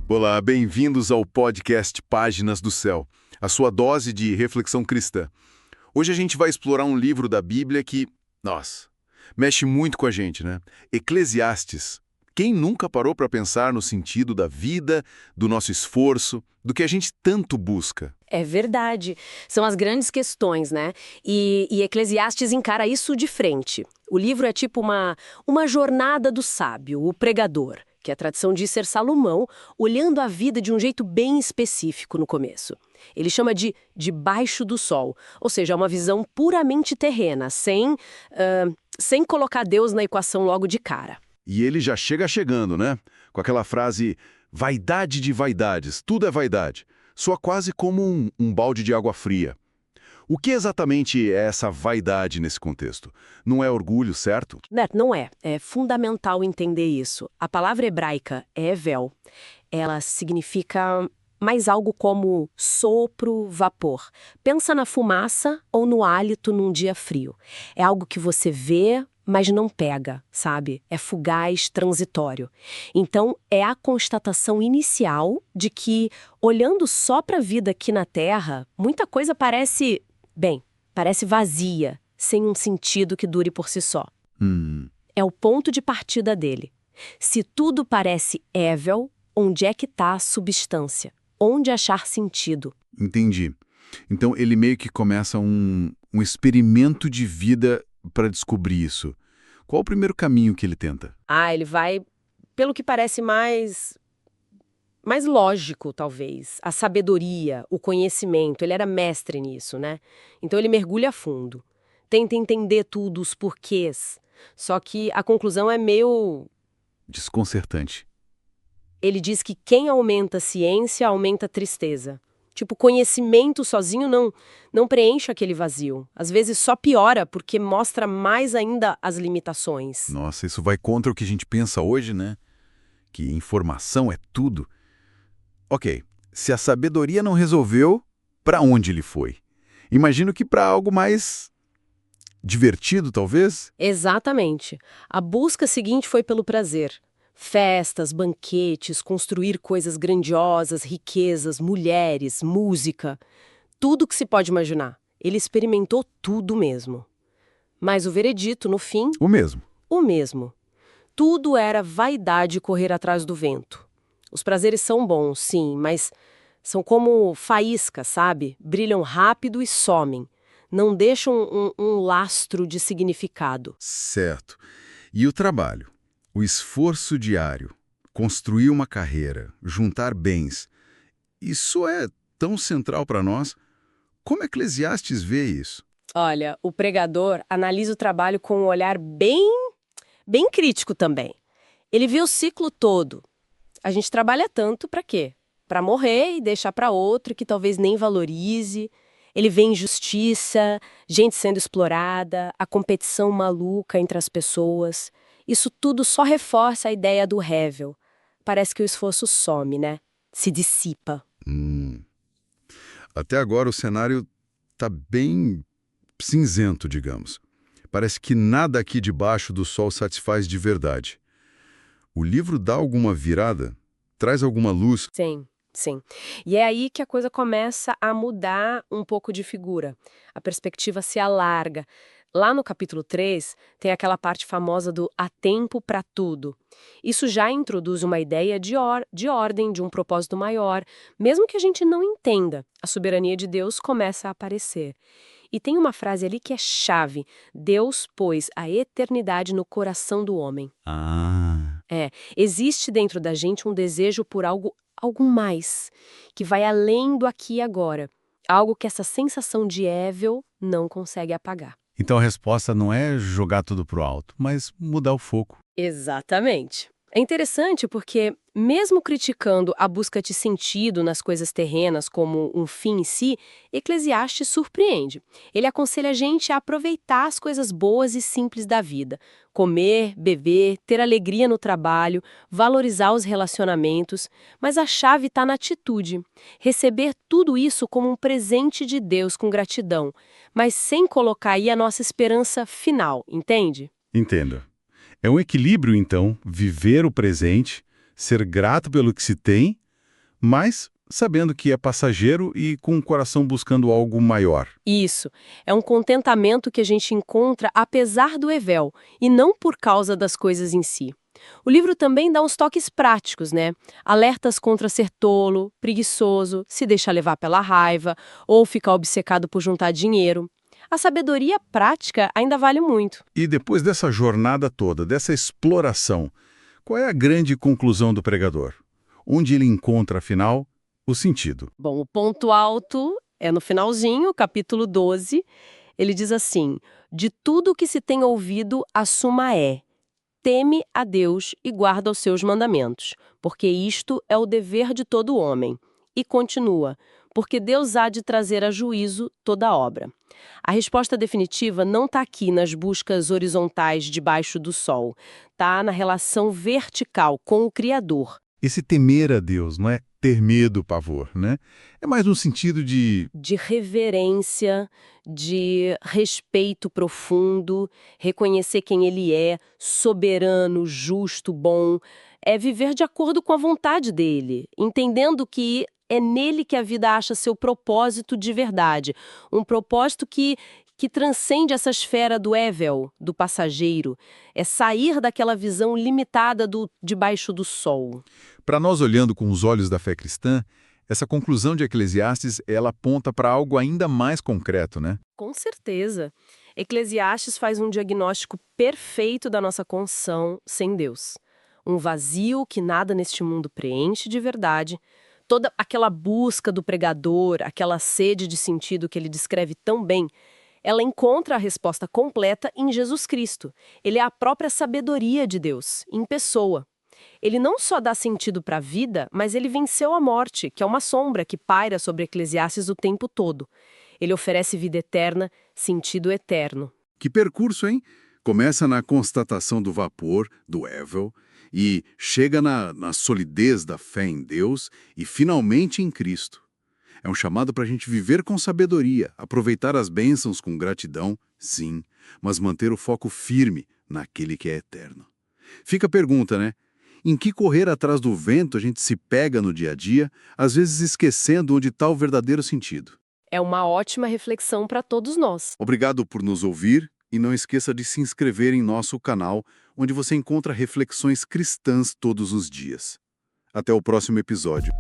Olá, bem-vindos ao podcast Páginas do Céu, a sua dose de reflexão cristã. Hoje a gente vai explorar um livro da Bíblia que, nossa, mexe muito com a gente, né? Eclesiastes. Quem nunca parou para pensar no sentido da vida, do nosso esforço, do que a gente tanto busca? É verdade. São as grandes questões, né? E Eclesiastes encara isso de frente. O livro é tipo uma jornada do sábio, o pregador, que a tradição diz ser Salomão, olhando a vida de um jeito bem específico no começo. Ele chama de debaixo do sol, ou seja, uma visão puramente terrena, sem colocar Deus na equação logo de cara. E ele já chega chegando, né? Com aquela frase, vaidade de vaidades, tudo é vaidade. Soa quase como um balde de água fria. O que exatamente é essa vaidade nesse contexto? Não é orgulho, certo? Não é. É fundamental entender isso. A palavra hebraica é evel. Ela significa mais algo como sopro, vapor. Pensa na fumaça ou no hálito num dia frio. É algo que você vê, mas não pega, sabe? É fugaz, transitório. Então, é a constatação inicial de que, olhando só para a vida aqui na Terra, muita coisa parece vazia, sem um sentido que dure por si só. É o ponto de partida dele. Se tudo parece ével, onde é que está a substância? Onde achar sentido? Entendi. Então ele meio que começa um experimento de vida para descobrir isso. Qual o primeiro caminho que ele tenta? Ele vai, pelo que parece mais lógico, talvez. A sabedoria, o conhecimento. Ele era mestre nisso, né? Então ele mergulha a fundo. Tenta entender tudo, os porquês. Só que a conclusão é meio... Desconcertante. Ele diz que quem aumenta a ciência, aumenta a tristeza. Tipo, conhecimento sozinho não preenche aquele vazio. Às vezes só piora, porque mostra mais ainda as limitações. Nossa, isso vai contra o que a gente pensa hoje, né? Que informação é tudo. Ok, se a sabedoria não resolveu, para onde ele foi? Imagino que para algo mais divertido, talvez? Exatamente. A busca seguinte foi pelo prazer. Festas, banquetes, construir coisas grandiosas, riquezas, mulheres, música. Tudo que se pode imaginar. Ele experimentou tudo mesmo. Mas o veredito, no fim, O mesmo. o mesmo. Tudo era vaidade correr atrás do vento. Os prazeres são bons, sim, mas são como faíscas, sabe? Brilham rápido e somem. Não deixam um lastro de significado. Certo. E o trabalho? O esforço diário, construir uma carreira, juntar bens. Isso é tão central para nós. Como Eclesiastes vê isso? Olha, o pregador analisa o trabalho com um olhar bem crítico também. Ele vê o ciclo todo. A gente trabalha tanto para quê? Para morrer e deixar para outro que talvez nem valorize. Ele vê injustiça, gente sendo explorada, a competição maluca entre as pessoas. Isso tudo só reforça a ideia do rével. Parece que o esforço some, né? Se dissipa. Até agora o cenário está bem cinzento, digamos. Parece que nada aqui debaixo do sol satisfaz de verdade. O livro dá alguma virada? Traz alguma luz? Sim, sim. E é aí que a coisa começa a mudar um pouco de figura. A perspectiva se alarga. Lá no capítulo 3, tem aquela parte famosa do há tempo para tudo. Isso já introduz uma ideia de ordem, de um propósito maior. Mesmo que a gente não entenda, a soberania de Deus começa a aparecer. E tem uma frase ali que é chave. Deus pôs a eternidade no coração do homem. Existe dentro da gente um desejo por algo mais, que vai além do aqui e agora. Algo que essa sensação de ével não consegue apagar. Então a resposta não é jogar tudo pro alto, mas mudar o foco. Exatamente. É interessante porque, mesmo criticando a busca de sentido nas coisas terrenas como um fim em si, Eclesiastes surpreende. Ele aconselha a gente a aproveitar as coisas boas e simples da vida. Comer, beber, ter alegria no trabalho, valorizar os relacionamentos, mas a chave está na atitude. Receber tudo isso como um presente de Deus com gratidão, mas sem colocar aí a nossa esperança final, entende? Entendo. É um equilíbrio, então, viver o presente, ser grato pelo que se tem, mas sabendo que é passageiro e com o coração buscando algo maior. Isso. É um contentamento que a gente encontra apesar do Evel, e não por causa das coisas em si. O livro também dá uns toques práticos, né? Alertas contra ser tolo, preguiçoso, se deixar levar pela raiva ou ficar obcecado por juntar dinheiro. A sabedoria prática ainda vale muito. E depois dessa jornada toda, dessa exploração, qual é a grande conclusão do pregador? Onde ele encontra, afinal, o sentido? Bom, o ponto alto é no finalzinho, capítulo 12. Ele diz assim: de tudo o que se tem ouvido, a suma é: teme a Deus e guarda os seus mandamentos, porque isto é o dever de todo homem. E continua: porque Deus há de trazer a juízo toda obra. A resposta definitiva não está aqui nas buscas horizontais debaixo do sol, está na relação vertical com o Criador. Esse temer a Deus, não é ter medo, pavor, né? É mais no sentido De reverência, de respeito profundo, reconhecer quem ele é, soberano, justo, bom. É viver de acordo com a vontade dele, entendendo que é nele que a vida acha seu propósito de verdade. Um propósito que transcende essa esfera do Evel, do passageiro. É sair daquela visão limitada do debaixo do sol. Para nós olhando com os olhos da fé cristã, essa conclusão de Eclesiastes, ela aponta para algo ainda mais concreto, né? Com certeza. Eclesiastes faz um diagnóstico perfeito da nossa condição sem Deus. Um vazio que nada neste mundo preenche de verdade. Toda aquela busca do pregador, aquela sede de sentido que ele descreve tão bem, ela encontra a resposta completa em Jesus Cristo. Ele é a própria sabedoria de Deus, em pessoa. Ele não só dá sentido para a vida, mas ele venceu a morte, que é uma sombra que paira sobre Eclesiastes o tempo todo. Ele oferece vida eterna, sentido eterno. Que percurso, hein? Começa na constatação do vapor, do Evel, e chega na solidez da fé em Deus e finalmente em Cristo. É um chamado para a gente viver com sabedoria, aproveitar as bênçãos com gratidão, sim, mas manter o foco firme naquele que é eterno. Fica a pergunta, né? Em que correr atrás do vento a gente se pega no dia a dia, às vezes esquecendo onde está o verdadeiro sentido? É uma ótima reflexão para todos nós. Obrigado por nos ouvir e não esqueça de se inscrever em nosso canal, onde você encontra reflexões cristãs todos os dias. Até o próximo episódio.